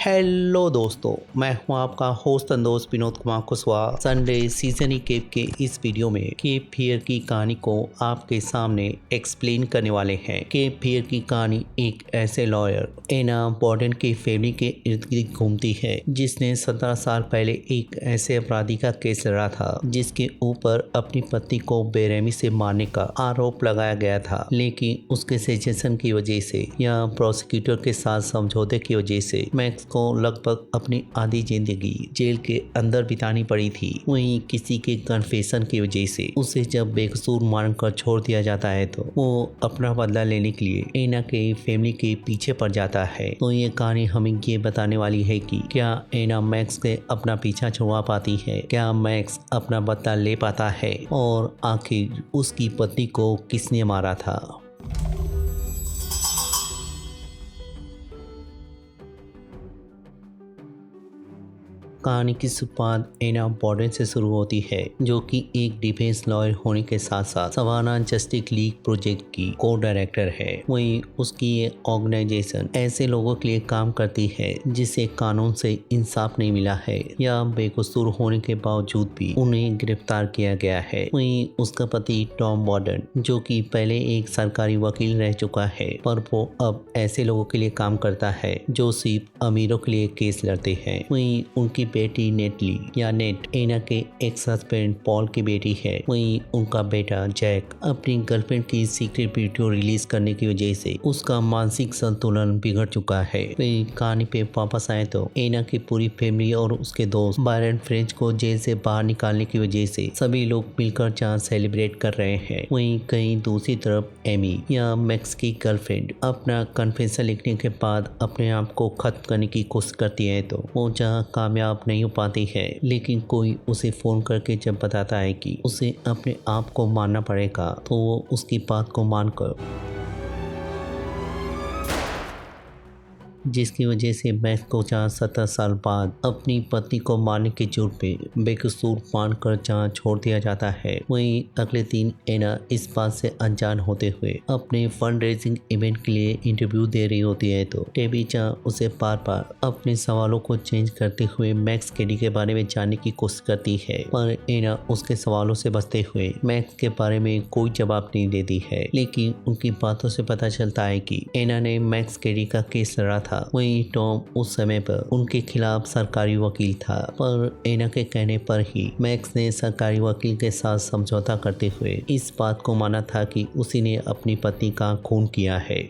Hello दोस्तों, मैं हूं आपका होस्ट दोस्त विनोद कुमार कुशवाहा। संडे सीजन केप के इस वीडियो में केप फियर की कहानी को आपके सामने एक्सप्लेन करने वाले हैं। केप फियर की कहानी एक ऐसे लॉयर एना बॉर्डन की फैमिली के इर्द गिर्द घूमती है जिसने 17 साल पहले एक ऐसे अपराधी का केस लड़ा था जिसके ऊपर अपनी पत्नी को बेरहमी से मारने का आरोप लगाया गया था, लेकिन उसके सजेशन की वजह से या प्रोसिक्यूटर के साथ समझौते की वजह से मैक्स को लगभग अपनी आधी जिंदगी जेल के अंदर बितानी पड़ी थी। वहीं किसी के कन्फेशन की वजह से उसे जब बेकसूर मारकर छोड़ दिया जाता है तो वो अपना बदला लेने के लिए एना के फैमिली के पीछे पड़ जाता है। तो ये कहानी हमें ये बताने वाली है कि क्या एना मैक्स से अपना पीछा छुड़वा पाती है, क्या मैक्स अपना बदला ले पाता है और आखिर उसकी पत्नी को किसने मारा था। कहानी की शुरुआत एना बॉर्डन से शुरू होती है, जो कि एक डिफेंस लॉयर होने के साथ साथ सवाना जस्टिस लीग प्रोजेक्ट की को डायरेक्टर है। वहीं उसकी ये ऑर्गेनाइजेशन ऐसे लोगों के लिए काम करती है जिसे कानून से इंसाफ नहीं मिला है या बेकसूर होने के बावजूद भी उन्हें गिरफ्तार किया गया है। वहीं उसका पति टॉम बॉर्डन, जो कि पहले एक सरकारी वकील रह चुका है, पर वो अब ऐसे लोगों के लिए काम करता है जो सिर्फ अमीरों के लिए केस लड़ते हैं। वहीं उनकी बेटी नेटली या नेट एना के एक्स हस्बैंड पॉल की बेटी है। वहीं उनका बेटा जैक अपनी गर्लफ्रेंड की सीक्रेट वीडियो रिलीज करने की वजह से उसका मानसिक संतुलन बिगड़ चुका है। वहीं कहानी पे वापस आए तो एना की पूरी फैमिली और उसके दोस्त बायरन फ्रेंच को जेल से बाहर निकालने की वजह से सभी लोग मिलकर चांद सेलिब्रेट कर रहे हैं। वहीं कहीं दूसरी तरफ एमी या मैक्स की गर्लफ्रेंड अपना कन्फेशन लिखने के बाद अपने आप को खत्म करने की कोशिश करती है तो वो जहाँ कामयाब नहीं हो पाती है, लेकिन कोई उसे फोन करके जब बताता है कि उसे अपने आप को मारना पड़ेगा तो वो उसकी बात को मानकर, जिसकी वजह से मैक्स को 17 साल बाद अपनी पत्नी को मारने के जुर्म में बेकसूर मानकर जहाँ छोड़ दिया जाता है। वहीं अगले दिन एना इस बात से अनजान होते हुए अपने फंड रेजिंग इवेंट के लिए इंटरव्यू दे रही होती है तो टेबी जहाँ उसे बार बार अपने सवालों को चेंज करते हुए मैक्स केडी के बारे में जानने की कोशिश करती है, पर एना उसके सवालों से बचते हुए मैक्स के बारे में कोई जवाब नहीं देती है। लेकिन उनकी बातों से पता चलता है कि एना ने मैक्स केडी का केस लड़ा था। वहीं टॉम उस समय पर उनके खिलाफ सरकारी वकील था, पर एना के कहने पर ही मैक्स ने सरकारी वकील के साथ समझौता करते हुए इस बात को माना था कि उसी ने अपनी पत्नी का खून किया है।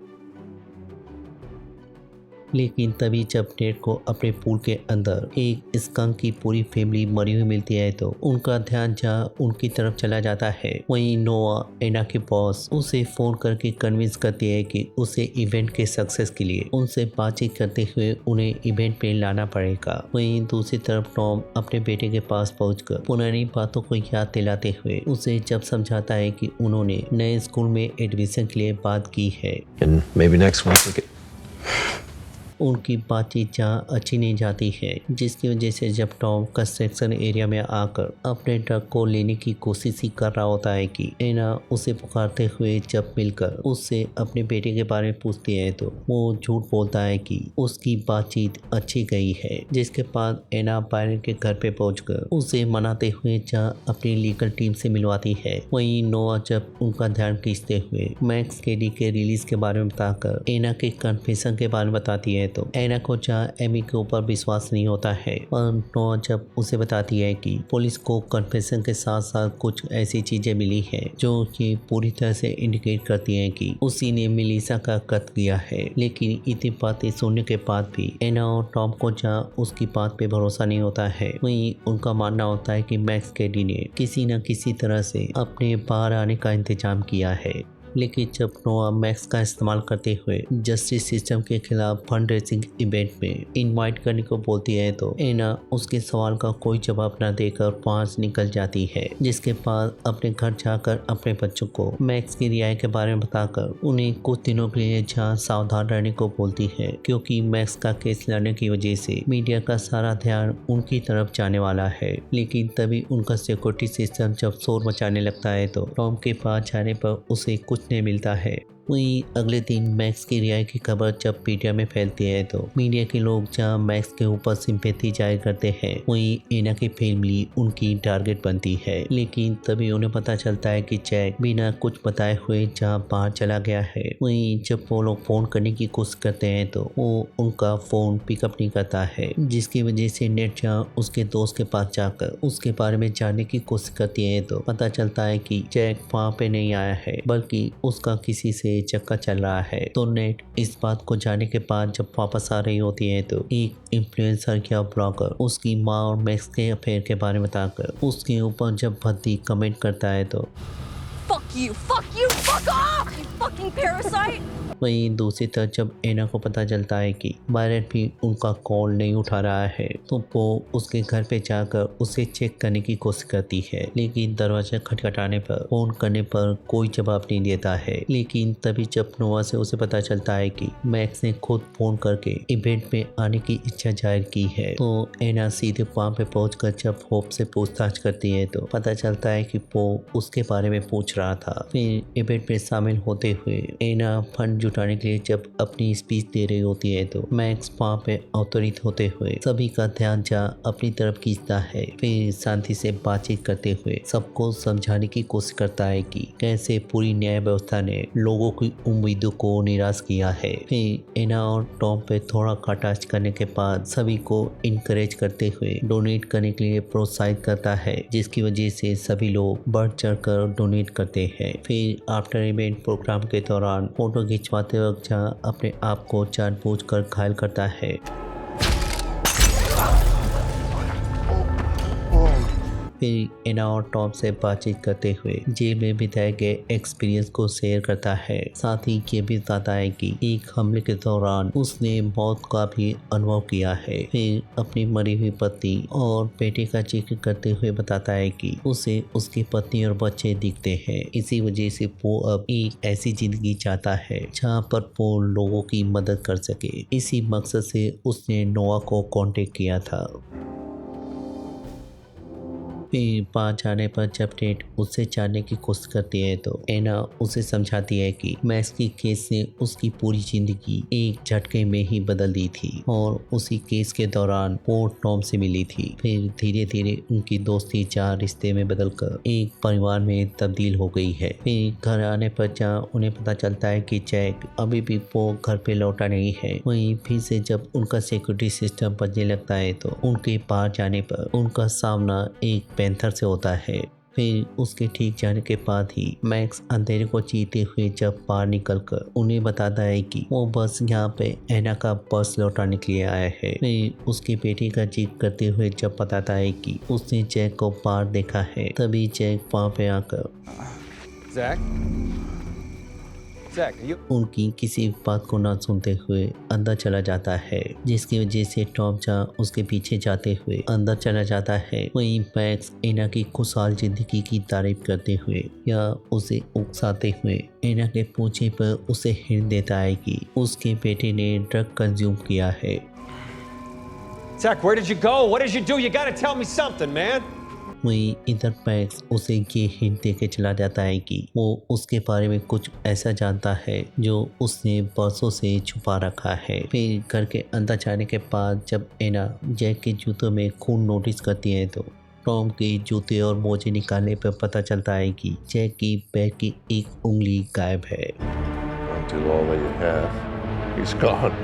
लेकिन तभी जब नेट को अपने पूल के अंदर एक स्कंक की पूरी फैमिली मरी हुई मिलती है तो उनका ध्यान जहाँ उनकी तरफ चला जाता है। वहीं नोआ एना के बॉस उसे फोन करके कन्विंस करती है कि उसे इवेंट के सक्सेस के लिए उनसे बातचीत करते हुए उन्हें इवेंट पे लाना पड़ेगा। वहीं दूसरी तरफ टॉम अपने बेटे के पास पहुंचकर पुरानी बातों को याद दिलाते हुए उसे जब समझाता है कि उन्होंने नए स्कूल में एडमिशन के लिए बात की है। उनकी बातचीत जहाँ अच्छी नहीं जाती है, जिसकी वजह से जब टॉम कंस्ट्रक्शन एरिया में आकर अपने ट्रक को लेने की कोशिश ही कर रहा होता है कि एना उसे पुकारते हुए जब मिलकर उससे अपने बेटे के बारे में पूछती है तो वो झूठ बोलता है कि उसकी बातचीत अच्छी गई है। जिसके बाद एना बायरन के घर पे पहुंचकर उसे मनाते हुए जहाँ अपनी लीगल टीम से मिलवाती है। वहीं नोआ जब उनका ध्यान खींचते हुए मैक्स केडी के रिलीज के बारे में बताकर एना के कन्फेशन के बारे में बताती है तो एना को जहाँ एमी के ऊपर विश्वास नहीं होता है, पर नोआ जब उसे बताती है कि पुलिस को कन्फेशन के साथ साथ कुछ ऐसी चीजें मिली हैं जो कि पूरी तरह से इंडिकेट करती हैं कि उसी ने मेलिसा का कत्ल किया है। लेकिन इतनी बातें सुनने के बाद भी एना और टॉम को जहाँ उसकी बात पे भरोसा नहीं होता है, वहीं उनका मानना होता है कि मैक्स केडी ने किसी न किसी तरह से अपने बाहर आने का इंतजाम किया है। लेकिन जब नोआ मैक्स का इस्तेमाल करते हुए जस्टिस सिस्टम के खिलाफ फंड रेजिंग इवेंट में इनवाइट करने को बोलती है तो एना उसके सवाल का कोई जवाब न देकर वहां से निकल जाती है। जिसके बाद अपने घर जाकर अपने बच्चों को मैक्स की रिहाई के बारे में बताकर उन्हें कुछ दिनों के लिए जहाँ सावधान रहने को बोलती है, क्योंकि मैक्स का केस लड़ने की वजह से मीडिया का सारा ध्यान उनकी तरफ जाने वाला है। लेकिन तभी उनका सिक्योरिटी सिस्टम जब शोर मचाने लगता है तो टॉम के पास जाने पर उसे कुछ नहीं मिलता है। वहीं अगले दिन मैक्स की रिहाई की खबर जब मीडिया में फैलती है तो मीडिया के लोग जहां मैक्स के ऊपर सिंपैथी जाहिर करते हैं, वहीं एना की फैमिली उनकी टारगेट बनती है। लेकिन तभी उन्हें पता चलता है कि जैक बिना कुछ बताए हुए जहां बाहर चला गया है। वहीं जब वो लोग फोन करने की कोशिश करते हैं तो वो उनका फोन पिकअप नहीं करता है, जिसकी वजह से नेट जहां उसके दोस्त के पास जाकर उसके बारे में जानने की कोशिश करती है तो पता चलता है कि जैक वहाँ पे नहीं आया है, बल्कि उसका किसी से चक्कर चल रहा है। तो नेट इस बात को जानने के बाद जब वापस आ रही होती है तो एक इन्फ्लुएंसर या ब्लॉगर उसकी माँ और मैक्स के अफेयर के बारे में बताकर उसके ऊपर जब भद्दी कमेंट करता है तो Fuck you! Fuck you! Fuck off! You fucking parasite! वहीं दूसरी तरफ जब एना को पता चलता है कि बायरन भी उनका कॉल नहीं उठा रहा है तो वो उसके घर पे जाकर उसे चेक करने की कोशिश करती है, लेकिन दरवाजा खटखटाने पर फोन करने पर कोई जवाब नहीं देता है। लेकिन तभी जब नोवा से उसे पता चलता है कि मैक्स ने खुद फोन करके इवेंट में आने की इच्छा जाहिर की है तो एना सीधे वहाँ पे पहुंचकर जब होप से पूछताछ करती है तो पता चलता है कि वो उसके बारे में पूछ रहा था। फिर इवेंट में शामिल होते हुए एना फंड जुटाने के लिए जब अपनी स्पीच दे रही होती है तो मैक्स वहाँ पे अवतरित होते हुए सभी का ध्यान जहाँ अपनी तरफ खींचता है। फिर शांति से बातचीत करते हुए सबको समझाने की कोशिश करता है कि कैसे पूरी न्याय व्यवस्था ने लोगों की उम्मीदों को निराश किया है। फिर एना और टॉम पे थोड़ा कटाक्ष करने के बाद सभी को इनकरेज करते हुए डोनेट करने के लिए प्रोत्साहित करता है, जिसकी वजह से सभी लोग बढ़ चढ़ कर डोनेट करते हैं। फिर आफ्टर इवेंट प्रोग्राम के दौरान फोटो खिंचवाते वक्त जहाँ अपने आप को जानबूझकर घायल करता है। फिर एना और टॉम से बातचीत करते हुए जेल में बिताए गए एक्सपीरियंस को शेयर करता है। साथ ही ये भी बताता है कि एक हमले के दौरान उसने मौत का भी अनुभव किया है। फिर अपनी मरी हुई पत्नी और बेटे का जिक्र करते हुए बताता है कि उसे उसकी पत्नी और बच्चे दिखते हैं, इसी वजह से वो अब एक ऐसी जिंदगी चाहता है जहाँ पर वो लोगों की मदद कर सके। इसी मकसद से उसने नोवा को कांटेक्ट किया था। फिर वहाँ जाने पर जब नेट उससे जानने की कोशिश करती है तो एना उसे समझाती है कि मैक्स की केस ने उसकी पूरी जिंदगी एक झटके में ही बदल दी थी और उसी केस के दौरान वो टॉम से मिली थी। फिर धीरे धीरे उनकी दोस्ती जहाँ रिश्ते में बदलकर एक परिवार में तब्दील हो गई है। फिर घर आने पर जहाँ उन्हें पता चलता है कि जैक अभी भी वो घर पे लौटा नहीं है, वहीं फिर से जब उनका सिक्योरिटी सिस्टम बजने लगता है तो उनके बाहर जाने पर उनका सामना एक पैंथर से होता है। फिर उसके ठीक जाने के बाद ही मैक्स अंधेरे को जीते हुए जब बाहर निकलकर उन्हें बताता है कि वो बस यहाँ पे एना का पर्स लौटाने के लिए आया है। फिर उसकी बेटी का जिक्र करते हुए जब बताता है कि उसने जैक को बाहर देखा है, तभी जैक वहाँ पे आकर उनकी किसी बात को ना सुनते हुए अंदर चला जाता है, जिसकी वजह से टॉम जहाँ उसके पीछे जाते हुए अंदर चला जाता है। वहीं मैक्स एना की खुशहाल जिंदगी की तारीफ करते हुए या उसे उकसाते हुए एना के पूछे पर उसे हिंट देता है कि उसके बेटे ने ड्रग कंज्यूम किया है। Zach, where did you go? What did you do? You gotta tell me something, man. वहीं इधर मैक्स उसे ये हिंट देके चला जाता है कि वो उसके बारे में कुछ ऐसा जानता है जो उसने बरसों से छुपा रखा है। फिर घर के अंदर जाने के बाद जब एना जैक के जूतों में खून नोटिस करती है तो टॉम के जूते और मोजे निकालने पर पता चलता है कि जैक की पैर की एक उंगली गायब है। Don't do all that you have. He's gone.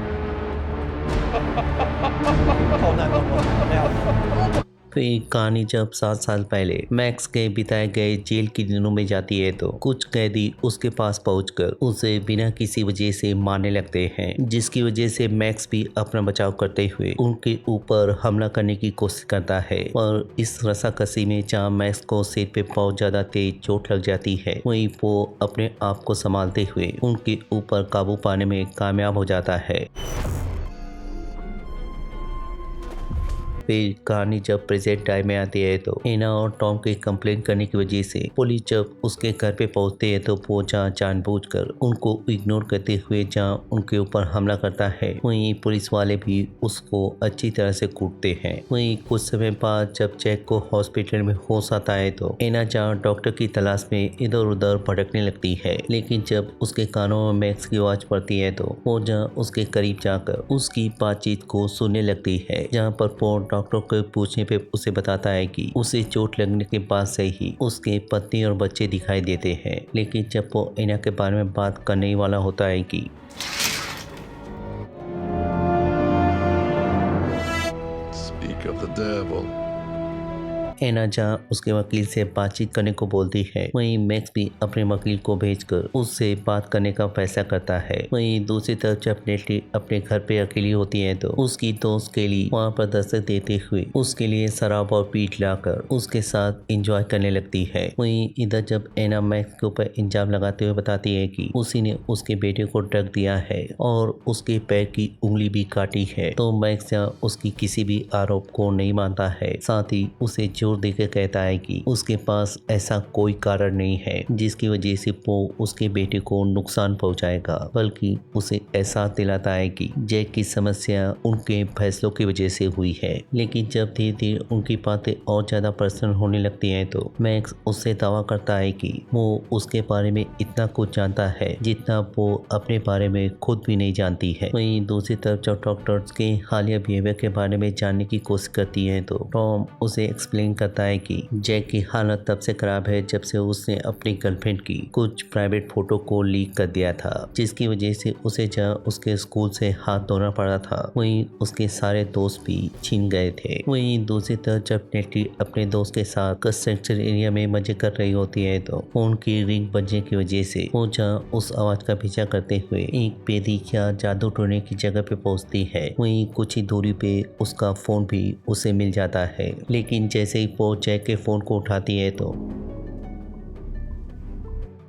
Call 911 now. फिर कहानी जब 7 साल पहले मैक्स के बिताए गए जेल के दिनों में जाती है तो कुछ कैदी उसके पास पहुंचकर उसे बिना किसी वजह से मारने लगते हैं, जिसकी वजह से मैक्स भी अपना बचाव करते हुए उनके ऊपर हमला करने की कोशिश करता है। और इस रस्साकसी में जहाँ मैक्स को सिर पे बहुत ज्यादा तेज चोट लग जाती है, वहीं वो अपने आप को संभालते हुए उनके ऊपर काबू पाने में कामयाब हो जाता है। फिर कहानी जब प्रेजेंट टाइम में आती है तो एना और टॉम के कंप्लेंट करने की वजह से पुलिस जब उसके घर पे पहुंचते हैं तो वो जहाँ जानबूझकर उनको इग्नोर करते हुए जहाँ उनके ऊपर हमला करता है, वहीं पुलिस वाले भी उसको अच्छी तरह से कूटते हैं। वहीं कुछ समय बाद जब जैक को हॉस्पिटल में होश आता है तो एना जहाँ डॉक्टर की तलाश में इधर उधर भटकने लगती है, लेकिन जब उसके कानों में मैक्स की आवाज पड़ती है तो वो जहाँ उसके करीब जाकर उसकी बातचीत को सुनने लगती है, जहाँ पर वो डॉक्टर को पूछने पे उसे बताता है कि उसे चोट लगने के बाद से ही उसके पत्नी और बच्चे दिखाई देते हैं। लेकिन जब वो एना के बारे में बात करने ही वाला होता है कि Speak of the devil. एना जहाँ उसके वकील से बातचीत करने को बोलती है, वहीं मैक्स भी अपने वकील को भेजकर उससे बात करने का फैसला करता है। वहीं दूसरी तरफ जब नेटली अपने घर पे अकेली होती है तो उसकी दोस्त केली वहाँ पर दस्तक देते हुए उसके लिए शराब और पीट लाकर उसके साथ एंजॉय करने लगती है। वहीं इधर जब एना मैक्स के ऊपर इल्जाम लगाते हुए बताती है कि उसी ने उसके बेटे को ड्रग दिया है और उसके पैर की उंगली भी काटी है, तो मैक्स यहाँ उसकी किसी भी आरोप को नहीं मानता है, साथ ही उसे जोर देकर कहता है कि उसके पास ऐसा कोई कारण नहीं है जिसकी वजह से वो उसके बेटे को नुकसान पहुंचाएगा, बल्कि उसे एहसास दिलाता है कि जैक की समस्या उनके फैसलों की वजह से हुई है। लेकिन जब धीरे धीरे उनकी बातें और ज्यादा पर्सनल होने लगती हैं तो मैक्स उससे दावा करता है कि वो उसके बारे में इतना कुछ जानता है जितना वो अपने बारे में खुद भी नहीं जानती है। वहीं दूसरी तरफ जब डॉक्टर्स के हालिया बिहेवियर के बारे में जानने की कोशिश करती है तो टॉम उसे एक्सप्लेन करता है कि जैक की हालत तब से खराब है जब से उसने अपनी गर्लफ्रेंड की कुछ प्राइवेट फोटो को लीक कर दिया था, जिसकी वजह से उसे जहाँ उसके स्कूल से हाथ धोना पड़ा था, वहीं उसके सारे दोस्त भी छीन गए थे। वहीं दूसरी तरफ जब नेटली अपने दोस्त के साथ कंस्ट्रक्शन एरिया में मजे कर रही होती है तो फोन की रिंग बजने की वजह से वो जहाँ उस आवाज का पीछा करते हुए एक बेदिखिया जादू टोने की जगह पे पहुंचती है। वहीं कुछ ही दूरी पे उसका फोन भी उसे मिल जाता है, लेकिन जैसे ही वो जैक के फोन को उठाती है तो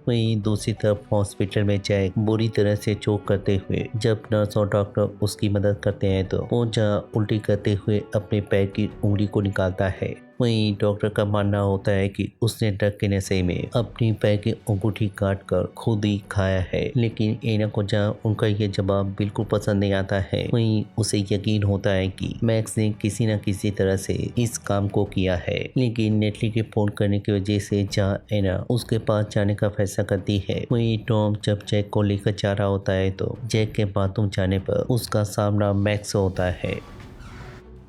वहीं दूसरी तरफ हॉस्पिटल में जैक बुरी तरह से चोट करते हुए जब नर्स और डॉक्टर उसकी मदद करते हैं तो वो जहाँ उल्टी करते हुए अपने पैर की उंगली को निकालता है। वहीं डॉक्टर का मानना होता है कि उसने ड्रग के नशे में अपनी पैर की अंगूठी काट कर खुद ही खाया है, लेकिन एना को जहाँ उनका ये जवाब बिल्कुल पसंद नहीं आता है, वहीं उसे यकीन होता है कि मैक्स ने किसी न किसी तरह से इस काम को किया है। लेकिन नेटली के फोन करने की वजह से जहाँ एना उसके पास जाने का फैसला करती है, वहीं टॉम जब जैक को लेकर जा रहा होता है तो जैक के बाथरूम जाने पर उसका सामना मैक्स होता है।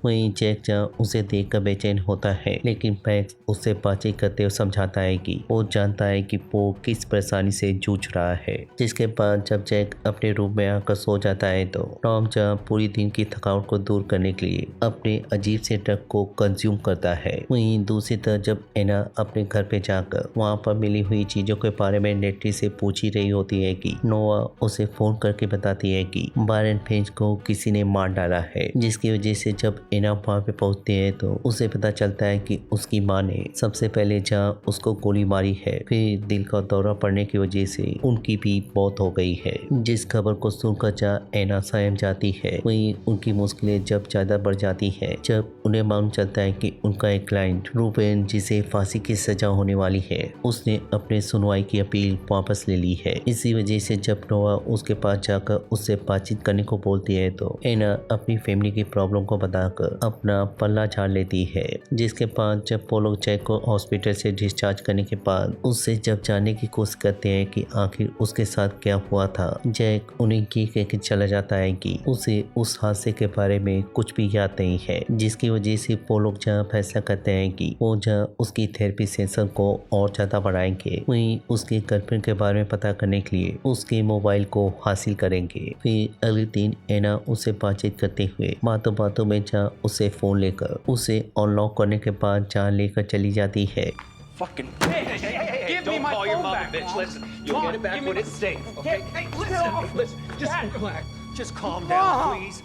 वहीं जैक जहाँ उसे देखकर बेचैन होता है, लेकिन मैक्स उससे बातचीत करते हुए समझाता है कि वो जानता है कि वो किस परेशानी से जूझ रहा है। जिसके बाद जब जैक अपने रूम में आकर सो जाता है तो टॉम जहाँ पूरी दिन की थकावट को दूर करने के लिए अपने अजीब से ड्रग को कंज्यूम करता है। वहीं दूसरी तरफ जब एना अपने घर पे जाकर वहाँ पर मिली हुई चीजों के बारे में नेटली से पूछ ही रही होती है कि नोआ उसे फोन करके बताती है कि बायरन फिंच को किसी ने मार डाला है, जिसकी वजह से जब एना वहाँ पे पहुंचती है तो उसे पता चलता है कि उसकी माँ ने सबसे पहले जहाँ उसको गोली मारी है, फिर दिल का दौरा पड़ने की वजह से उनकी भी मौत हो गई है। जिस खबर को सुनकर जहाँ एना सहम जाती है, वहीं उनकी मुश्किलें जब ज्यादा बढ़ जाती है जब उन्हें मालूम चलता है कि उनका एक क्लाइंट रूबेन, जिसे फांसी की सजा होने वाली है, उसने अपने सुनवाई की अपील वापस ले ली है। इसी वजह से जब नोआ उसके पास जाकर उससे बातचीत करने को बोलती है तो एना अपनी फैमिली की प्रॉब्लम को बताकर अपना पल्ला झाड़ लेती है। जिसके बाद जब वो लोग जैक को हॉस्पिटल से डिस्चार्ज करने के बाद उससे जब जानने की कोशिश करते हैं कि आखिर उसके साथ क्या हुआ था, जैक उन्हें ये कह के चला जाता है कि उसे उस हादसे के बारे में कुछ भी याद नहीं है। जिसकी वजह से वो लोग जहाँ फैसला करते हैं कि वो जहाँ उसकी थेरेपी सेशन को और ज्यादा बढ़ाएंगे, वहीं उसके गर्लफ्रेंड के बारे में पता करने के लिए उसके मोबाइल को हासिल करेंगे। फिर अगले दिन एना उससे बातचीत करते हुए बातों बातों में जहाँ उसे फोन लेकर उसे अनलॉक करने के बाद जहाँ लेकर चली जाती है। Fucking. Hey, don't call your mom a bitch. Listen, you'll get it back when it's safe. Okay? Hey, listen. Just relax. Just calm down, please.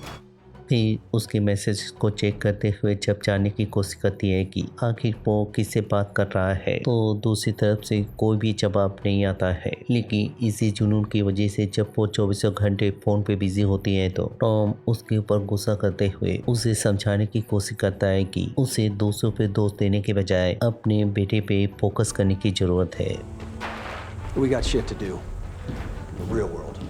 फिर उसके मैसेज को चेक करते हुए जब जानने की कोशिश करती है कि आखिर वो किससे बात कर रहा है, तो दूसरी तरफ से कोई भी जवाब नहीं आता है। लेकिन इसी जुनून की वजह से जब वो 24 घंटे फोन पे बिजी होती है तो टॉम उसके ऊपर गुस्सा करते हुए उसे समझाने की कोशिश करता है कि उसे दूसरों पे दोष देने के बजाय अपने बेटे पे फोकस करने की जरूरत है। We got shit to do in the real world.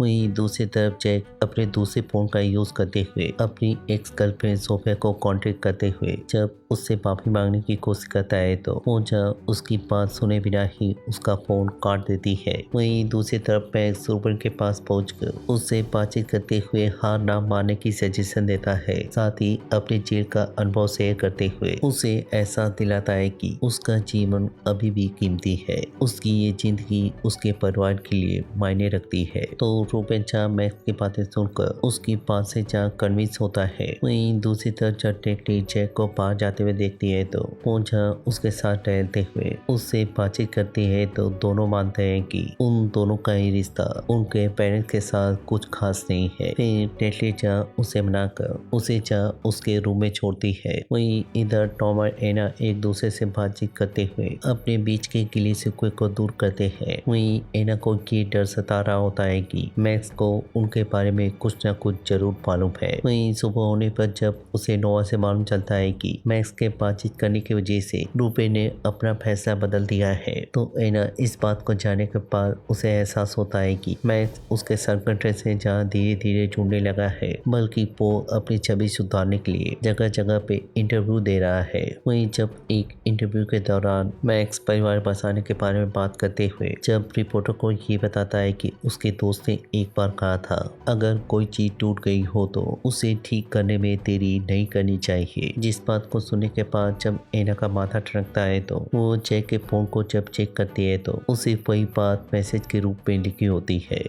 वहीं दूसरी तरफ जैक अपने दूसरे फोन का यूज करते हुए अपनी एक्स गर्लफ्रेंड सोफिया को कांटेक्ट करते हुए जब उससे माफी मांगने की कोशिश करता है तो वो जब उसकी बात सुने बिना ही उसका फोन काट देती है। वहीं दूसरी तरफ मैक्स रूबन के पास पहुंचकर उससे बातचीत करते हुए हार ना मानने की सजेशन देता है, साथ ही अपने जेल का अनुभव शेयर करते हुए उसे एहसास दिलाता है कि उसका जीवन अभी भी कीमती है, उसकी ये जिंदगी उसके परिवार के लिए मायने रखती है। तो रूबन जहाँ मैक्स की बातें सुनकर उसकी बात से जहाँ कन्विंस होता है, वहीं दूसरी तरफ जब टेटली जैक को बाहर जाते हुए देखती है तो वो जहाँ उसके साथ टहलते हुए उससे बातचीत करती है तो दोनों मानते हैं कि उन दोनों का ही रिश्ता उनके पेरेंट्स के साथ कुछ खास नहीं है। फिर टेटली जहाँ उसे मनाकर उसे जहाँ उसके रूम में छोड़ती है, वहीं इधर टॉम और एना एक दूसरे से बातचीत करते हुए अपने बीच के गिली शिकवे को दूर करते हैं। वहीं एना को ये डर सता रहा होता है कि मैक्स को उनके बारे में कुछ न कुछ जरूर मालूम है। वहीं सुबह होने पर जब उसे नोआ से मालूम चलता है कि मैक्स के बातचीत करने की वजह से रूबन ने अपना फैसला बदल दिया है, तो एना इस बात को जानने के बाद उसे एहसास होता है कि मैक्स उसके संकट से जहाँ धीरे धीरे जुड़ने लगा है, बल्कि वो अपनी छवि सुधारने के लिए जगह जगह पे इंटरव्यू दे रहा है। वहीं जब एक इंटरव्यू के दौरान मैक्स परिवार बसाने के बारे में बात करते हुए जब रिपोर्टर को ये बताता है कि उसके दोस्त ने एक बार कहा था, अगर कोई चीज टूट गई हो तो उसे ठीक करने में देरी नहीं करनी चाहिए। जिस बात को सुनने के बाद जब एना का माथा ठनकता है तो वो जैक के फोन को जब चेक करती है तो उसे वही बात मैसेज के रूप में लिखी होती है,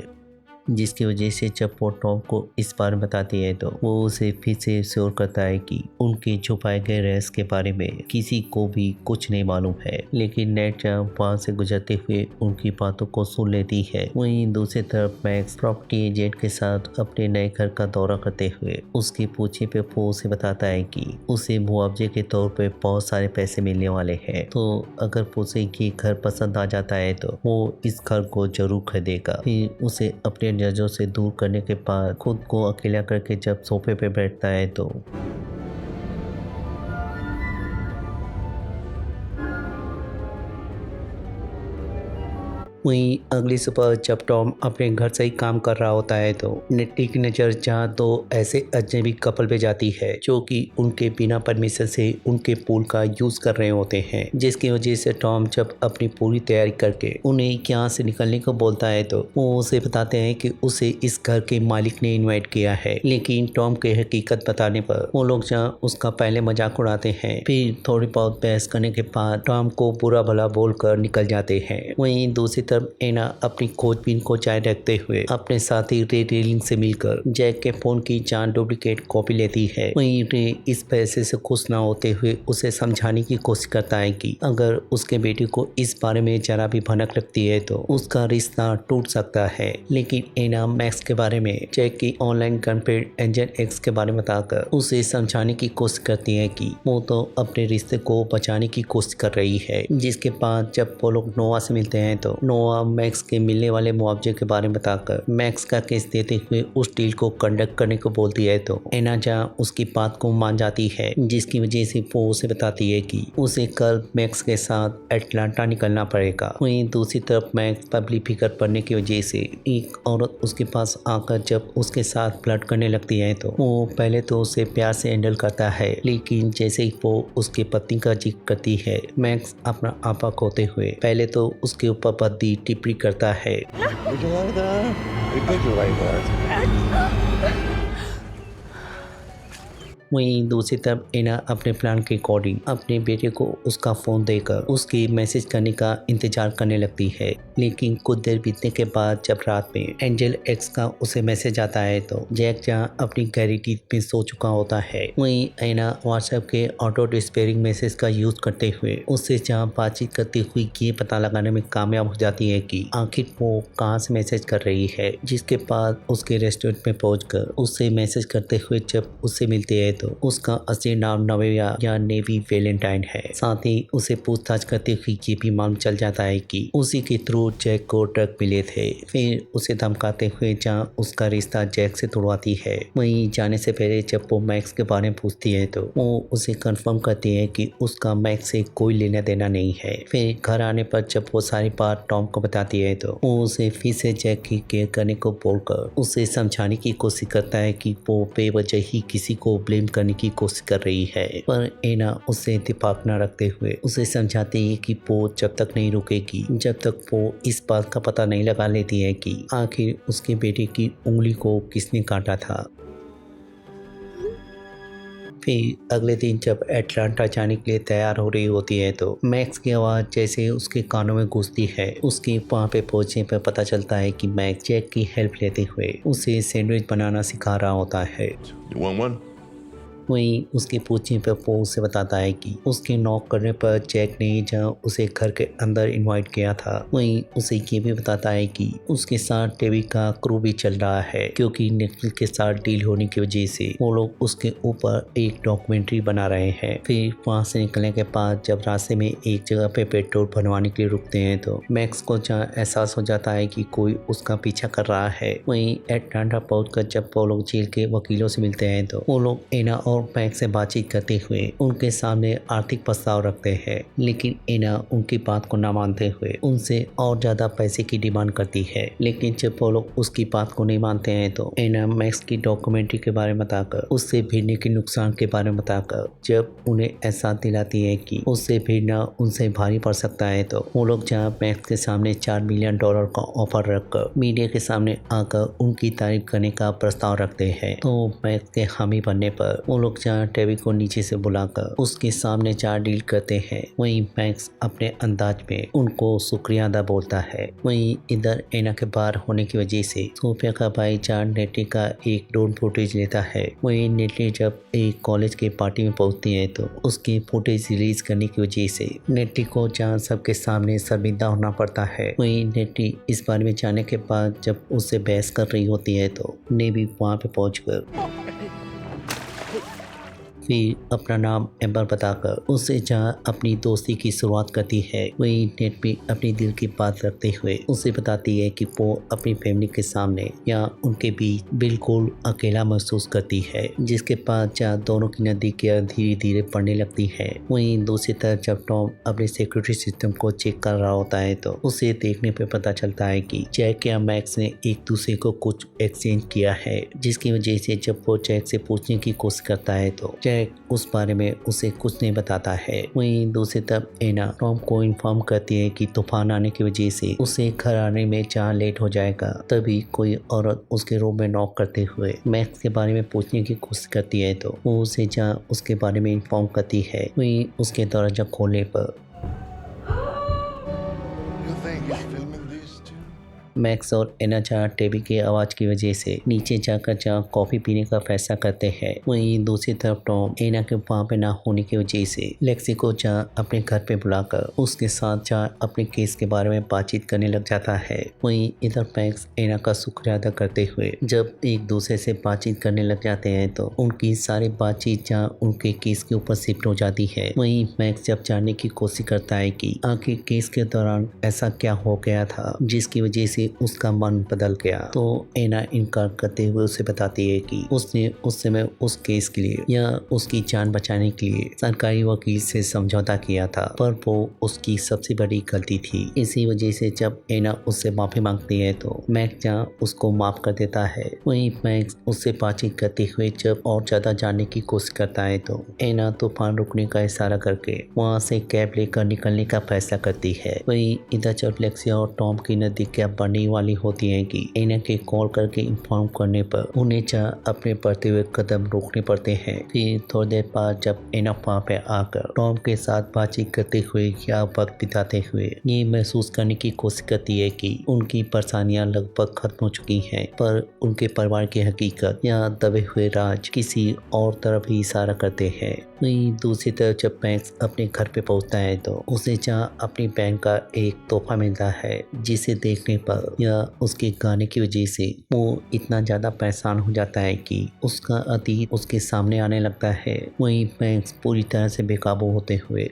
जिसकी वजह से जब वो टॉम को इस बारे में बताती है तो वो उसे फिर से श्योर करता है कि उनके छुपाए गए रहस्य के बारे में किसी को भी कुछ नहीं मालूम है। लेकिन नेट जहाँ वहाँ से गुजरते हुए उनकी बातों को सुन लेती है। वहीं दूसरी तरफ मैक्स प्रॉपर्टी एजेंट के साथ अपने नए घर का दौरा करते हुए उसकी पूछे पे वो उसे बताता है कि उसे मुआवजे के तौर पे बहुत सारे पैसे मिलने वाले हैं, तो अगर उसे ये घर पसंद आ जाता है तो वो इस घर को जरूर खरीदेगा। फिर उसे अपने जजों से दूर करने के बाद खुद को अकेला करके जब सोफे पे बैठता है तो वहीं अगली सुबह जब टॉम अपने घर से ही काम कर रहा होता है तो नेटी की नज़र जहाँ तो ऐसे अजनबी कपल पे जाती है जो कि उनके बिना परमिशन से उनके पूल का यूज़ कर रहे होते हैं, जिसकी वजह से टॉम जब अपनी पूरी तैयारी करके उन्हें यहाँ से निकलने को बोलता है तो वो उसे बताते हैं कि उसे इस घर के मालिक ने इन्वाइट किया है। लेकिन टॉम के हकीकत बताने पर वो लोग जहाँ उसका पहले मजाक उड़ाते हैं, फिर थोड़ी बहुत बहस करने के बाद टॉम को बुरा भला बोलकर निकल जाते हैं। वहीं दूसरी तरफ एना अपनी खोजबीन को जारी रखते हुए अपने साथी रे रेलिंग से मिलकर जैक के फोन की जान डुप्लीकेट कॉपी लेती है। वहीं रे इस फैसले से खुश ना होते हुए उसे समझाने की कोशिश करता है कि अगर उसके बेटे को इस बारे में जरा भी भनक लगती है तो उसका रिश्ता टूट सकता है। लेकिन एना मैक्स के बारे में जैक की ऑनलाइन गर्लफ्रेंड एंजल एक्स के बारे में बताकर उसे समझाने की कोशिश करती है कि वो तो अपने रिश्ते को बचाने की कोशिश कर रही है। जिसके बाद जब वो लोग नोआ से मिलते हैं तो नोआ मैक्स के मिलने वाले मुआवजे के बारे में बताकर मैक्स का केस देते हुए उस डील को कंडक्ट करने को बोलती है तो एना जहाँ उसकी बात को मान जाती है, जिसकी वजह से वो उसे बताती है कि उसे कल मैक्स के साथ एटलांटा निकलना पड़ेगा। वहीं दूसरी तरफ मैक्स पब्लिक फिगर पड़ने की वजह से एक औरत उसके पास आकर जब उसके साथ फ्लर्ट करने लगती है तो वो पहले तो उसे प्यार से हैंडल करता है, लेकिन जैसे ही वो उसके पत्नी का जिक्र करती है मैक्स अपना आपा खोते हुए पहले तो उसके ऊपर बद्दी टिप्पणी करता है। Would you like that? Would you like that? वहीं दूसरी तरफ एना अपने प्लान के अकॉर्डिंग अपने बेटे को उसका फोन देकर उसकी मैसेज करने का इंतजार करने लगती है। लेकिन कुछ देर बीतने के बाद जब रात में एंजल एक्स का उसे मैसेज आता है तो जैक जहाँ अपनी गैरेज में सो चुका होता है, वहीं एना व्हाट्सएप के ऑटो डिस्पेयरिंग मैसेज का यूज करते हुए उससे जहाँ बातचीत करते हुए ये पता लगाने में कामयाब हो जाती है कि आखिर वो कहाँ से मैसेज कर रही है। जिसके बाद उसके रेस्टोरेंट में पहुंचकर उससे मैसेज करते हुए जब उससे मिलती है तो उसका असली नाम नवेया या नेवी वैलेंटाइन है। साथ ही उसे पूछताछ करते हुए ये भी मालूम चल जाता है कि उसी के थ्रू जैक को ट्रक मिले थे। फिर उसे धमकाते हुए जहाँ उसका रिश्ता जैक से तोड़वाती है। वहीं जाने से पहले जब वो मैक्स के बारे में पूछती है तो वो उसे कंफर्म करती है कि उसका मैक्स से कोई लेना देना नहीं है। फिर घर आने पर जब वो सारी बात टॉम को बताती है तो वो उसे फिर से जैक की केयर करने को बोलकर उसे समझाने की कोशिश करता है कि वो बेवजह ही किसी को ब्लेम करने की कोशिश कर रही है। पर एना उससे इत्तेफाक न रखते हुए उसे समझाती है कि वो जब तक नहीं रुकेगी जब तक वो इस बात का पता नहीं लगा लेती है कि आखिर उसके बेटे की उंगली को किसने काटा था। फिर अगले दिन जब एटलांटा जाने के लिए तैयार हो रही होती है तो मैक्स की आवाज़ जैसे उसके कानों में घुसती है। उसके वहाँ पे पहुँचने पर पता चलता है कि मैक्स जैक की हेल्प लेते हुए उसे सैंडविच बनाना सिखा रहा होता है। You want one? वहीं उसके पूछने पर वो उसे बताता है कि उसके नॉक करने पर जैक ने जहाँ उसे घर के अंदर इनवाइट किया था। वहीं उसे ये भी बताता है कि उसके साथ टीवी का क्रू भी चल रहा है क्योंकि नेटफ्लिक्स के साथ डील होने की वजह से वो लोग उसके ऊपर एक डॉक्यूमेंट्री बना रहे हैं। फिर वहाँ से निकलने के बाद जब रास्ते में एक जगह पे पेट्रोल भरवाने के लिए रुकते हैं तो मैक्स को जहाँ एहसास हो जाता है कि कोई उसका पीछा कर रहा है। वहीं एटलांटा पहुंचकर जब वो लोग जेल के वकीलों से मिलते हैं तो वो लोग एना और मैक्स से बातचीत करते हुए उनके सामने आर्थिक प्रस्ताव रखते हैं। लेकिन एना उनकी बात को न मानते हुए उनसे और ज्यादा पैसे की डिमांड करती है। लेकिन जब वो लोग उसकी बात को नहीं मानते हैं तो एना मैक्स की डॉक्यूमेंट्री के बारे में बताकर उससे भिड़ने के नुकसान के बारे में बताकर जब उन्हें एहसास दिलाती है कि उससे भिड़ना उनसे भारी पड़ सकता है तो वो लोग जहाँ मैक्स के सामने $4 मिलियन का ऑफर रखकर मीडिया के सामने आकर उनकी तारीफ करने का प्रस्ताव रखते हैं। तो मैक्स के हामी बनने पर वो लोग जहाँ टेवी को नीचे से बुलाकर उसके सामने चार डील करते हैं। वहीं मैक्स अपने अंदाज में उनको शुक्रिया अदा बोलता है। वहीं इधर एना के बाहर होने की वजह से सोफिया का भाई चार नेटली का एक ड्रोन फुटेज लेता है। वहीं नेटली जब एक कॉलेज के पार्टी में पहुंचती है तो उसकी फुटेज रिलीज करने की वजह से नेटली को जहाँ सबके सामने शर्मिंदा होना पड़ता है। वहीं नेटली इस बारे में जाने के बाद जब उससे बहस कर रही होती है तो नेवी वहाँ पे पहुंचकर फिर अपना नाम एम्बर बताकर उससे जहाँ अपनी दोस्ती की शुरुआत करती है। वहीं नेट भी अपनी दिल की बात रखते हुए उसे बताती है कि वो अपनी फैमिली के सामने या उनके बीच बिल्कुल अकेला महसूस करती है। जिसके बाद जहाँ दोनों की नजदीकियाँ धीरे धीरे बढ़ने लगती है। वहीं दूसरी तरफ जब टॉम अपने सिक्योरिटी सिस्टम को चेक कर रहा होता है तो उसे देखने पर पता चलता है कि जैक या मैक्स ने एक दूसरे को कुछ एक्सचेंज किया है। जिसकी वजह से जब वो जैक से पूछने की कोशिश करता है तो उस बारे में उसे कुछ नहीं बताता है। वहीं दूसरी तरफ एना टॉम को इन्फॉर्म करती है कि तूफान आने की वजह से उसे घर आने में जहाँ लेट हो जाएगा। तभी कोई औरत उसके रूम में नॉक करते हुए मैक्स के बारे में पूछने की कोशिश करती है तो वो उसे जहाँ उसके बारे में इन्फॉर्म करती है। वहीं उसके दरवाजा खोलने पर You think he's filming these two? Max और एना जहाँ टेबी की आवाज़ की वजह से नीचे जाकर जहाँ कॉफ़ी पीने का फैसला करते हैं। वहीं दूसरी तरफ टॉम एना के वहाँ पे ना होने की वजह से लेक्सी को जहाँ अपने घर पे बुलाकर उसके साथ जहाँ अपने केस के बारे में बातचीत करने लग जाता है। वहीं इधर मैक्स एना का शुक्रिया अदा करते हुए जब एक दूसरे से बातचीत करने लग जाते हैं तो उनकी सारी बातचीत जहाँ उनके केस के ऊपर शिफ्ट हो जाती है। वहीं मैक्स जब जानने की कोशिश करता है कि आखिर केस के दौरान ऐसा क्या हो गया था जिसकी वजह से उसका मन बदल गया तो एना इनकार करते हुए उसे बताती है कि उसने उस समय उस केस के लिए या उसकी जान बचाने के लिए सरकारी वकील से समझौता किया था, पर वो उसकी सबसे बड़ी गलती थी। इसी वजह से जब एना उससे माफी मांगती है तो मैक्स जहाँ उसको माफ कर देता है। वहीं मैक्स उससे बातचीत करते हुए जब और ज्यादा जानने की कोशिश करता है तो एना तूफान रुकने का इशारा करके वहाँ से कैब लेकर निकलने का फैसला करती है। वहीं इधर जब लेक्सी और टॉम की नजदीकियां बढ़ने मारने वाली होती है कि एना के कॉल करके इन्फॉर्म करने पर उन्हें अपने बढ़ते हुए कदम रोकने पड़ते हैं। फिर थोड़ी देर बाद जब एना वहाँ पे आकर टॉम के साथ बातचीत करते हुए या वक्त बिताते हुए ये महसूस करने की कोशिश करती है कि उनकी परेशानियां लगभग खत्म हो चुकी हैं, पर उनके परिवार की हकीकत या दबे हुए राज किसी और तरफ ही इशारा करते हैं। वहीं दूसरी तरफ जब मैक्स अपने घर पे पहुंचता है तो उसे जहाँ अपनी बहन का एक तोहफा मिलता है, जिसे देखने पर या उसके गाने की वजह से वो इतना ज्यादा परेशान हो जाता है कि उसका अतीत उसके सामने आने लगता है। वहीं मैक्स पूरी तरह से बेकाबू होते हुए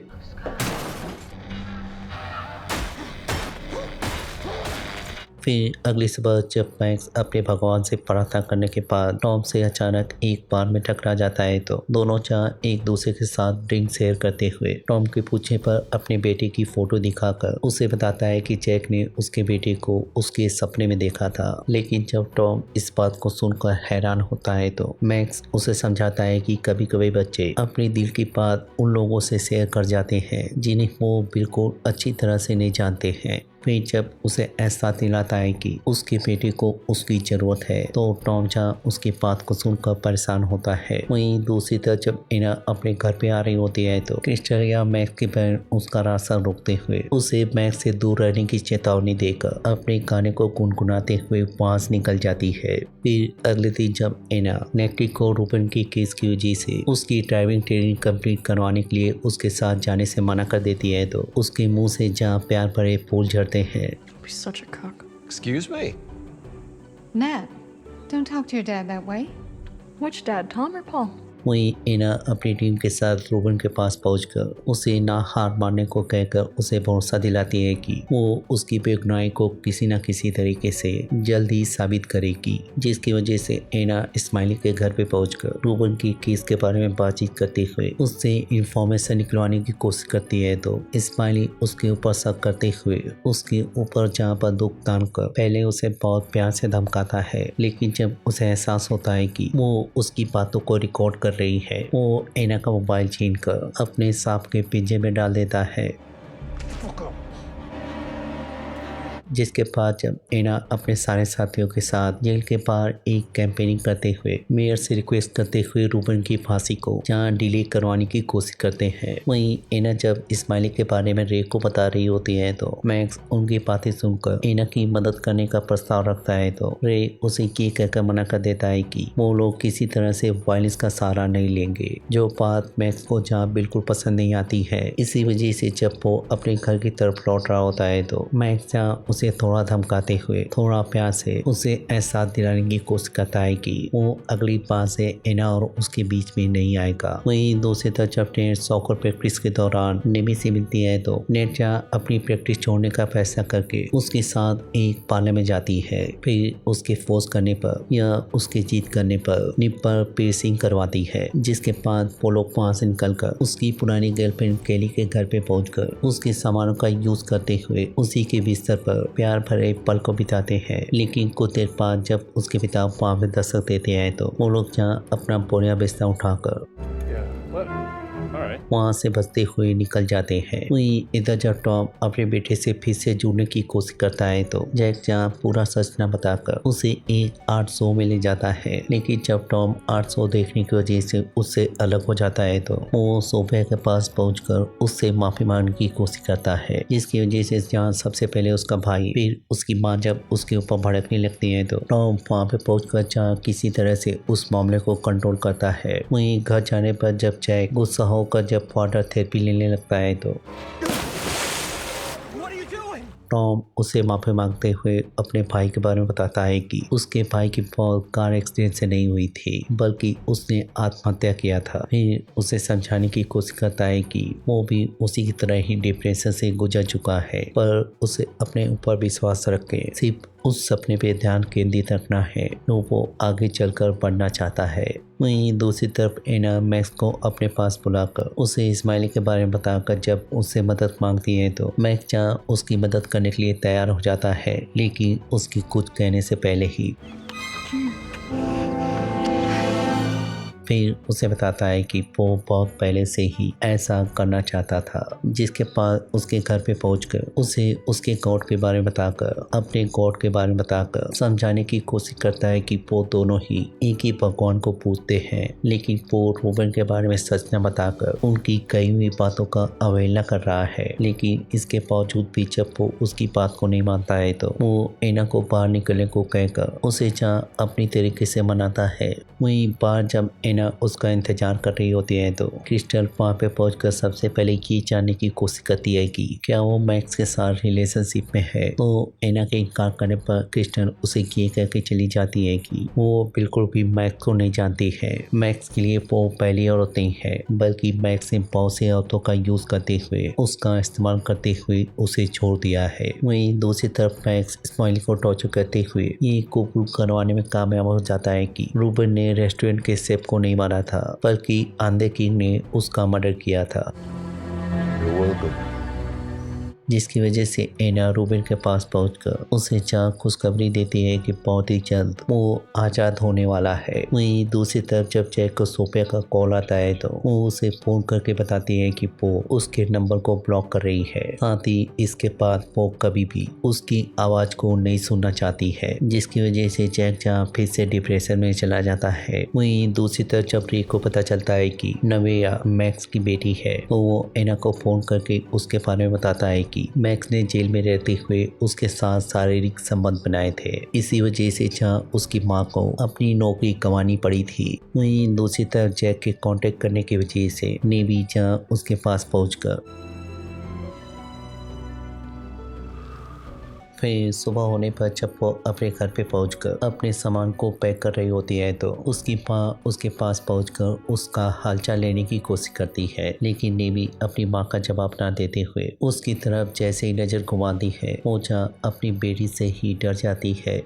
फिर अगली सुबह जब मैक्स अपने भगवान से प्रार्थना करने के बाद टॉम से अचानक एक बार में टकरा जाता है तो दोनों एक दूसरे के साथ ड्रिंक शेयर करते हुए टॉम के पूछने पर अपने बेटे की फोटो दिखाकर उसे बताता है कि जैक ने उसके बेटे को उसके सपने में देखा था। लेकिन जब टॉम इस बात को सुनकर हैरान होता है तो मैक्स उसे समझाता है कि कभी कभी बच्चे अपने दिल की बात उन लोगों से शेयर कर जाते हैं जिन्हें वो बिल्कुल अच्छी तरह से नहीं जानते हैं। फिर जब उसे एहसास दिलाता है कि उसके बेटे को उसकी ज़रूरत है तो टॉम उसकी बात को सुनकर परेशान होता है। वहीं दूसरी तरफ जब एना अपने घर पे आ रही होती है तो क्रिस्टल या मैक्स की बहन उसका रास्ता रोकते हुए उसे मैक्स से दूर रहने की चेतावनी देकर अपने गाने को गुनगुनाते हुए वहाँ से निकल जाती है। फिर अगले दिन जब एना नेटी को रूबन की केस की वजह से उसकी ड्राइविंग ट्रेनिंग कंप्लीट करवाने के लिए उसके साथ जाने से मना कर देती है तो उसके मुंह से जहाँ प्यार भरे फूल झड़ते हैं। Don't be such a cock. Excuse me? Nat, don't talk to your dad that way. Which dad, Tom or Paul? वहीं एना अपनी टीम के साथ रूबन के पास पहुंचकर उसे ना हार मारने को कहकर उसे भरोसा दिलाती है कि वो उसकी बेगुनाही को किसी न किसी तरीके से जल्द ही साबित करेगी, जिसकी वजह से एना स्माइली के घर पे पहुंचकर रूबन की केस के बारे में बातचीत करते हुए उससे इंफॉर्मेशन निकलवाने की कोशिश करती है तो स्माइली उसके ऊपर शक करते हुए उसके ऊपर जहाँ पर दुख दान कर पहले उसे बहुत प्यार से धमकाता है। लेकिन जब उसे एहसास होता है कि वो उसकी बातों को रिकॉर्ड कर रही है, वो एना का मोबाइल छीन कर अपने सांप के पिंजरे में डाल देता है। जिसके बाद जब एना अपने सारे साथियों के साथ जेल के बाहर एक कैंपेनिंग करते हुए मेयर से रिक्वेस्ट करते हुए रूबन की फांसी को जहां डिले करवाने की कोशिश करते हैं। वहीं एना जब स्माइली के बारे में रे को बता रही होती है तो मैक्स उनकी बातें सुनकर एना की मदद करने का प्रस्ताव रखता है तो रे उसे ये कहकर मना कर देता है कि वो लोग किसी तरह से वायलेंस का सहारा नहीं लेंगे, जो बात मैक्स को जहाँ बिल्कुल पसंद नहीं आती है। इसी वजह से जब वो अपने घर की तरफ लौट रहा होता है तो मैक्स जहाँ उसे थोड़ा धमकाते हुए थोड़ा प्यार से उसे एहसास दिलाने की कोशिश करता है कि वो अगली बार से एना और उसके बीच में नहीं आएगा। वहीं दूसरी तरफ जब नेट सॉकर प्रैक्टिस के दौरान नेमी से मिलती है तो नेट अपनी प्रैक्टिस छोड़ने का फैसला करके उसके साथ एक पार्लर में जाती है। फिर उसके फोर्स करने पर या उसके जीत करने पर निप पर piercing करवाती है, जिसके बाद वो लोग वहाँ से निकलकर उसकी पुरानी गर्लफ्रेंड केली के घर पे पहुंचकर उसके सामानों का यूज करते हुए उसी के बिस्तर पर प्यार भरे पल को बिताते हैं। लेकिन कुछ देर बाद जब उसके पिता वहाँ पे दस्तक देते हैं तो वो लोग जहाँ अपना बोरिया बिस्तर उठाकर वहाँ से बचते हुए निकल जाते हैं। वहीं इधर जब टॉम अपने बेटे से फिर से जुड़ने की कोशिश करता है तो जैक जहाँ पूरा सच न बताकर उसे एक आर्ट शो में ले जाता है। लेकिन जब टॉम आर्ट शो देखने की वजह से उससे अलग हो जाता है तो वो सोफे के पास पहुंचकर उससे माफी मांगने की कोशिश करता है, जिसकी वजह से जहाँ सबसे पहले उसका भाई फिर उसकी माँ जब उसके ऊपर भड़कने लगती है तो टॉम वहाँ पे पहुंचकर जहाँ किसी तरह से उस मामले को कंट्रोल करता है। वहीं घर जाने पर जब जैक गुस्सा होकर जब वाटर थेरेपी लेने लगता है तो टॉम उसे माफी मांगते हुए अपने भाई के बारे में बताता है कि उसके भाई की मौत कार एक्सीडेंट से नहीं हुई थी बल्कि उसने आत्महत्या किया था। फिर उसे समझाने की कोशिश करता है कि वो भी उसी की तरह ही डिप्रेशन से गुजर चुका है, पर उसे अपने ऊपर विश्वास रख के सिर्फ उस सपने पे ध्यान केंद्रित रखना है जो वो आगे चलकर बढ़ना चाहता है। वहीं दूसरी तरफ एना मैक्स को अपने पास बुलाकर उसे स्माइली के बारे में बताकर जब उससे मदद मांगती है तो मैक्स जहाँ उसकी मदद करने के लिए तैयार हो जाता है, लेकिन उसकी कुछ कहने से पहले ही फिर उसे बताता है कि वो बहुत पहले से ही ऐसा करना चाहता था, जिसके पास उसके घर पे पहुंचकर उसे उसके गॉड के बारे में बताकर, अपने गॉड के बारे में बताकर समझाने की कोशिश करता है कि वो दोनों ही एक ही भगवान को पूजते हैं, लेकिन वो रूबेन के बारे में सच न बताकर उनकी कई हुई बातों का अवहेलना कर रहा है। लेकिन इसके बावजूद भी जब वो उसकी बात को नहीं मानता है तो वो एना को बाहर निकलने को कहकर उसे जहाँ अपनी तरीके से मनाता है। वहीं बाहर जब एना उसका इंतजार कर रही होती है तो क्रिस्टल वहाँ पे पहुंचकर सबसे पहले ये जानने की कोशिश करती है कि क्या वो मैक्स के साथ रिलेशनशिप में है। तो एना के इनकार करने पर क्रिस्टल उसे ये कह के चली जाती है कि वो बिल्कुल भी मैक्स को नहीं जानती है। मैक्स के लिए वो पहली औरत नहीं है, बल्कि मैक्स ने बहुत सी औरतों का यूज करते हुए, उसका इस्तेमाल करते हुए उसे छोड़ दिया है। वहीं दूसरी तरफ मैक्स स्माइली को टॉर्चर करते हुए ये कबूल करवाने में कामयाब हो जाता है कि रूबेन ने रेस्टोरेंट के शेफ को नहीं मारा था, बल्कि आंधे किंग ने उसका मर्डर किया था। You're welcome. जिसकी वजह से एना रूबेन के पास पहुंचकर उसे जहाँ खुशखबरी देती है कि बहुत ही जल्द वो आज़ाद होने वाला है। वहीं दूसरी तरफ जब जैक को सोफिया का कॉल आता है तो वो उसे फोन करके बताती है कि वो उसके नंबर को ब्लॉक कर रही है, साथ ही इसके बाद वो कभी भी उसकी आवाज़ को नहीं सुनना चाहती है, जिसकी वजह से जैक जहाँ फिर से डिप्रेशन में चला जाता है। वहीं दूसरी तरफ जब रिक को पता चलता है कि नवेया मैक्स की बेटी है तो वो एना को फोन करके उसके बारे में बताता है कि मैक्स ने जेल में रहते हुए उसके साथ शारीरिक संबंध बनाए थे, इसी वजह से जहाँ उसकी माँ को अपनी नौकरी गंवानी पड़ी थी। वहीं दूसरी तरफ जैक के कांटेक्ट करने की वजह से नेवी जहाँ उसके पास पहुंचकर फिर सुबह होने पर जब वो अपने घर पे पहुंचकर अपने सामान को पैक कर रही होती है तो उसकी माँ उसके पास पहुंचकर उसका हालचाल लेने की कोशिश करती है, लेकिन नेवी अपनी माँ का जवाब ना देते हुए उसकी तरफ जैसे ही नज़र घुमाती है वो जहाँ अपनी बेटी से ही डर जाती है।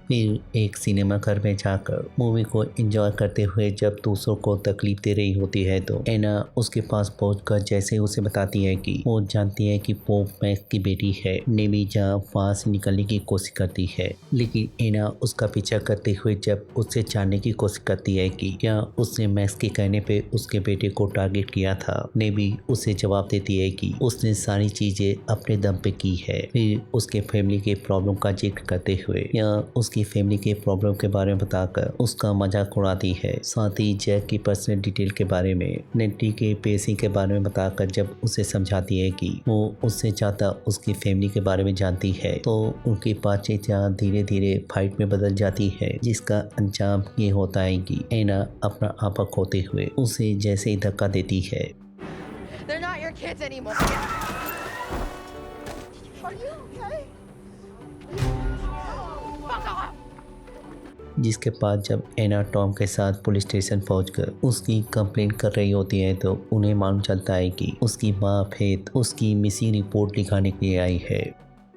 फिर एक सिनेमा घर में जाकर मूवी को एंजॉय करते हुए जब दूसरों को तकलीफ दे रही होती है तो एना उसके पास पहुंचकर जैसे उसे बताती है कि वो जानती है कि वो मैक्स की बेटी है। नेमी जहाँ वहाँ से निकलने की कोशिश करती है, लेकिन एना उसका पीछा करते हुए जब उससे जानने की कोशिश करती है कि क्या उसने मैक्स के कहने पे उसके बेटे को टारगेट किया था। नेमी उसे जवाब देती है कि उसने सारी चीजें अपने दम पे की है। फिर उसके फैमिली के प्रॉब्लम का जिक्र करते हुए या उसकी फैमिली के प्रॉब्लम के बारे में बताकर उसका मजाक उड़ाती है। साथ ही जैक की पर्सनल डिटेल के बारे में, नेटी के पेशी के बारे में बताकर जब उसे समझाती है कि वो उससे ज़्यादा उसकी फैमिली के बारे में जानती है तो उनकी बातचीत यहाँ धीरे धीरे फाइट में बदल जाती है, जिसका अंजाम ये होता है कि एना अपना आपा खोते हुए उसे जैसे ही धक्का देती है। They're not your kids anymore. Are you okay? Fuck off! जिसके बाद जब एना टॉम के साथ पुलिस स्टेशन पहुंचकर उसकी कंप्लेंट कर रही होती है तो उन्हें मालूम चलता है कि उसकी माँ फेथ उसकी मिसिंग रिपोर्ट लिखाने के लिए आई है।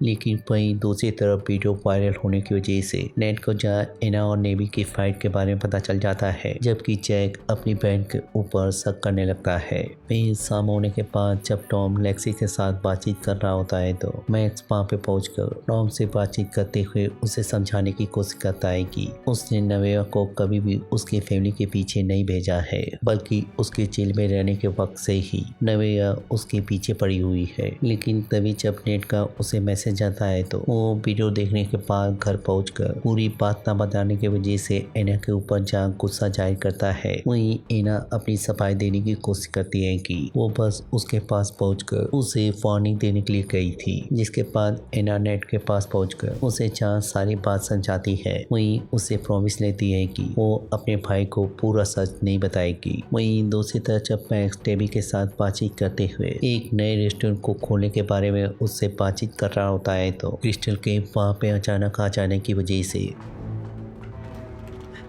लेकिन वहीं दूसरी तरफ वीडियो वायरल होने की वजह से नेट को जहाँ एना और नेवी की फाइट के बारे में पता चल जाता है, जबकि जैक अपनी बहन के ऊपर शक करने लगता है। फिर शाम होने के बाद जब टॉम लेक्सी के साथ बातचीत कर रहा होता है तो मैक्स वहाँ पे पहुंचकर टॉम से बातचीत करते हुए उसे समझाने की कोशिश करता है कि उसने नवेया को कभी भी उसकी फैमिली के पीछे नहीं भेजा है, बल्कि उसके जेल में रहने के वक्त से ही नवेया उसके पीछे पड़ी हुई है। लेकिन तभी जब नेट का उसे मैसेज जाता है तो वो वीडियो देखने के बाद घर पहुंचकर पूरी बात न बताने की वजह से एना के ऊपर जहाँ गुस्सा जाहिर करता है। वहीं एना अपनी सफाई देने की कोशिश करती है कि वो बस उसके पास पहुंचकर उसे वार्निंग देने के लिए गई थी, जिसके बाद एना नेट के पास पहुंचकर उसे जहाँ सारी बात समझाती है, वहीं उसे प्रॉमिस लेती है कि वो अपने भाई को पूरा सच नहीं बताएगी। वहीं दूसरी तरफ जब मैक्स टेबी के साथ बातचीत करते हुए एक नए रेस्टोरेंट को खोलने के बारे में उससे बातचीत कर रहा होता है तो क्रिस्टल के वहाँ पे अचानक आ जाने की वजह से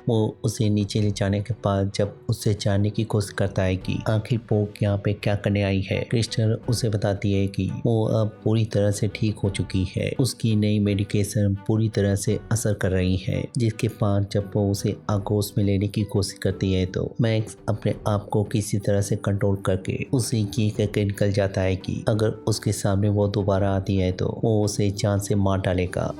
वो उसे नीचे ले जाने के बाद जब उससे जानने की कोशिश करता है कि आखिर वो यहाँ पे क्या करने आई है, क्रिस्टल उसे बताती है कि वो अब पूरी तरह से ठीक हो चुकी है, उसकी नई मेडिकेशन पूरी तरह से असर कर रही है। जिसके बाद जब वो उसे आगोश में लेने की कोशिश करती है तो मैक्स अपने आप को किसी तरह से कंट्रोल करके उसे ये कहकर निकल जाता है कि अगर उसके सामने वो दोबारा आती है तो वो उसे जान से मार डालेगा।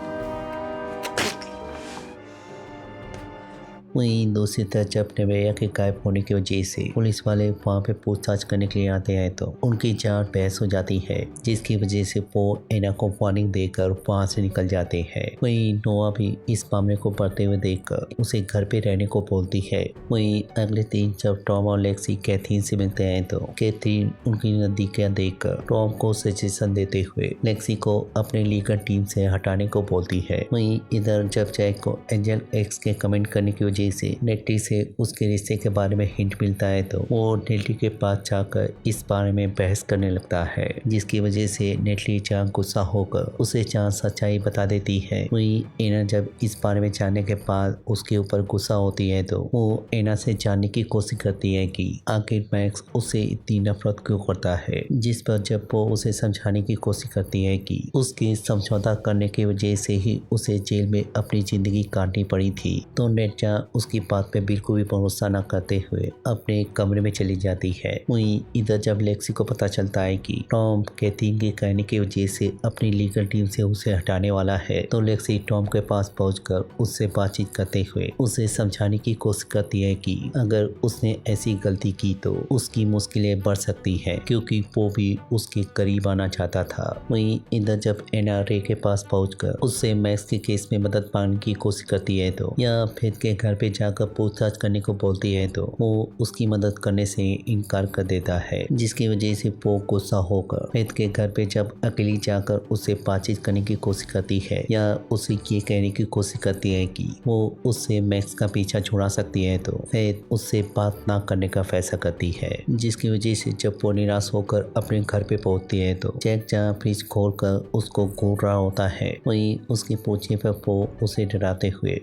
वहीं दूसरी तरफ जब नेवेया के गायब होने की वजह से पुलिस वाले वहाँ पे पूछताछ करने के लिए आते हैं तो उनकी जान बहस हो जाती है, जिसकी वजह से वो एना को वार्निंग देकर वहाँ से निकल जाते हैं। वहीं नोआ भी इस मामले को बढ़ते हुए देखकर उसे घर पे रहने को बोलती है। वहीं अगले दिन जब टॉम और लेक्सी कैथरीन से मिलते हैं तो कैथरीन उनकी नजदीकियां देखकर टॉम को सजेशन देते हुए लेक्सी को अपने लीगल टीम से हटाने को बोलती है। वहीं इधर जब जैक को एंजल एक्स के कमेंट करने की वजह से नेटी से उसके रिश्ते के बारे में हिंट मिलता है तो वो नेटी के पास जाकर इस बारे में बहस करने लगता है, जिसकी वजह से नेटली जहाँ गुस्सा होकर उसे जहाँ सच्चाई बता देती है। वहीं एना जब इस बारे में जानने के बाद उसके ऊपर गुस्सा होती है तो वो एना से जानने की कोशिश करती है कि आखिर मैक्स उससे इतनी नफरत क्यों करता है, जिस पर जब वो उसे समझाने की कोशिश करती है कि उसके समझौता करने की वजह से ही उसे जेल में अपनी जिंदगी काटनी पड़ी थी, तो नेटा उसकी बात पे बिल्कुल भी भरोसा न करते हुए अपने कमरे में चली जाती है। वहीं इधर जब लेक्सी को पता चलता है कि टॉम कैथरीन के कहने की वजह से अपनी लीगल टीम से उसे हटाने वाला है तो लेक्सी टॉम के पास पहुंचकर उससे बातचीत करते हुए उसे समझाने की कोशिश करती है कि अगर उसने ऐसी गलती की तो उसकी मुश्किलें बढ़ सकती है, क्योंकि वो भी उसके करीब आना चाहता था। वहीं इधर जब एना रे के पास पहुंचकर उससे मैक्स के केस में मदद मांगने की कोशिश करती है तो या फेथ के घर पे जाकर पूछताछ करने को बोलती है तो वो उसकी मदद करने से इनकार कर देता है, जिसकी वजह से वो गुस्सा होकर फेथ के घर पे जब अकेली जाकर उससे बातचीत करने की कोशिश करती है या उसे ये कहने की कोशिश करती है कि वो उससे मैक्स का पीछा छुड़ा सकती है तो फेथ उससे बात ना करने का फैसला करती है, जिसकी वजह से जब वो निराश होकर अपने घर पे पहुंचती है तो जैक जहाँ फ्रिज खोलकर उसको घूर रहा होता है वहीं उसके पूछने पर वो उसे डराते हुए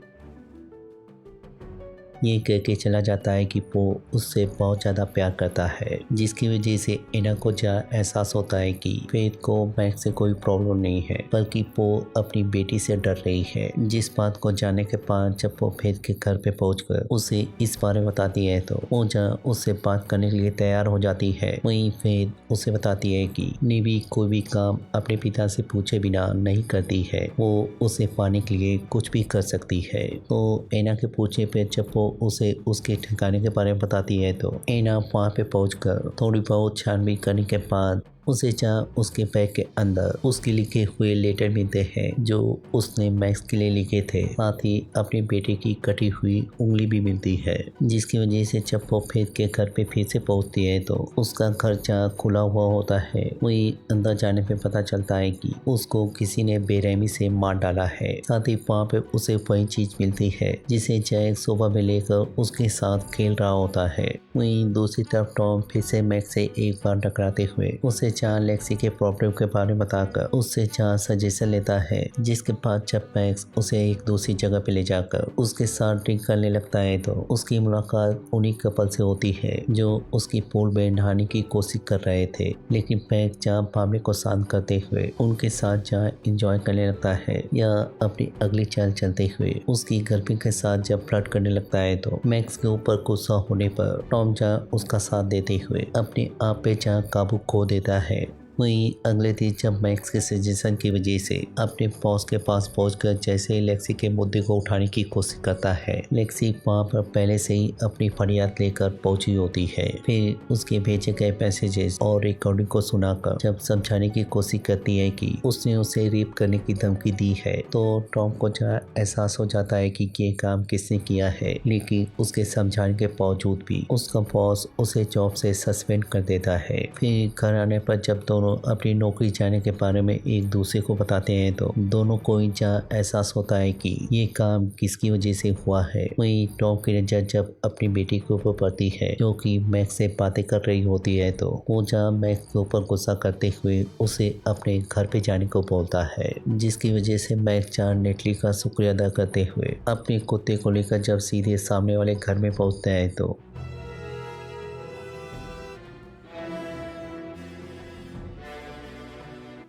ये कह के चला जाता है कि वो उससे बहुत ज़्यादा प्यार करता है, जिसकी वजह से एना को जहाँ एहसास होता है कि फेथ को मैक्स से कोई प्रॉब्लम नहीं है, बल्कि वो अपनी बेटी से डर रही है। जिस बात को जानने के बाद जब वो फेथ के घर पे पहुंचकर उसे इस बारे में बताती है तो वो जहाँ उससे बात करने के लिए तैयार हो जाती है। वहीं फेथ उसे बताती है कि नेवी कोई भी काम अपने पिता से पूछे बिना नहीं करती है, वो उसे पाने के लिए कुछ भी कर सकती है। तो एना के पूछने पे जब वो उसे उसके ठिकाने के बारे में बताती है तो एना वहाँ पे पहुंचकर थोड़ी बहुत छानबीन करने के बाद उसे जहाँ उसके बैग के अंदर उसके लिखे हुए लेटर मिलते हैं जो उसने मैक्स के लिए लिखे थे, साथ ही अपनी बेटे की कटी हुई उंगली भी मिलती है, जिसकी वजह से जब वो फेथ के घर पे फिर से पहुंचती है तो उसका घर जहाँ खुला हुआ होता है वही अंदर जाने पे पता चलता है कि उसको किसी ने बेरहमी से मार डाला है। साथ ही वहाँ पे उसे वही चीज मिलती है जिसे जैक सुबह में लेकर उसके साथ खेल रहा होता है। वहीं दूसरी तरफ टॉम फिर से मैक्स से एक बार टकराते हुए उसे जहाँ लेक्सी के प्रॉब्लम के बारे में बताकर उससे जहाँ सजेशन लेता है, जिसके बाद जब मैक्स उसे एक दूसरी जगह पे ले जाकर उसके साथ ड्रिंक करने लगता है तो उसकी मुलाकात उन्हीं कपल से होती है जो उसकी पूल में नहाने की कोशिश कर रहे थे, लेकिन मैक्स जहाँ मामले को शांत करते हुए उनके साथ जहाँ इंजॉय करने लगता है या अपनी अगली चाल चलते हुए उसकी गर्लफ्रेंड के साथ जब फ्लर्ट करने लगता है तो मैक्स के ऊपर गुस्सा होने पर टॉम जहाँ उसका साथ देते हुए अपने आप पे जहाँ काबू खो देता है। वहीं अगले दिन जब मैक्स के सजेशन की वजह से अपने बॉस के पास पहुंचकर जैसे ही लेक्सी के मुद्दे को उठाने की कोशिश करता है, लेक्सी वहां पर पहले से ही अपनी फरियाद लेकर पहुंची होती है। फिर उसके भेजे गए मैसेजेस और रिकॉर्डिंग को सुनाकर जब समझाने की कोशिश करती है कि उसने उसे रेप करने की धमकी दी है तो टॉम को जहाँ एहसास हो जाता है कि ये काम किसने किया है, लेकिन उसके समझाने के बावजूद भी उसका बॉस उसे जॉब से सस्पेंड कर देता है। फिर घर आने पर जब दोनों अपनी नौकरी जाने के बारे में एक दूसरे को बताते हैं तो दोनों को जहाँ एहसास होता है कि ये काम किसकी वजह से हुआ है। वहीं टॉम की नजर जब अपनी बेटी के ऊपर पड़ती है जो कि मैक्स से बातें कर रही होती है तो वो जहाँ मैक्स के ऊपर गुस्सा करते हुए उसे अपने घर पे जाने को बोलता है, जिसकी वजह से मैक्स जहाँ नेटली का शुक्रिया अदा करते हुए अपने कुत्ते को लेकर जब सीधे सामने वाले घर में पहुंचते हैं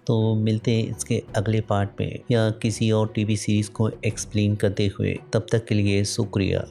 तो मिलते हैं इसके अगले पार्ट में या किसी और टीवी सीरीज को एक्सप्लेन करते हुए। तब तक के लिए शुक्रिया।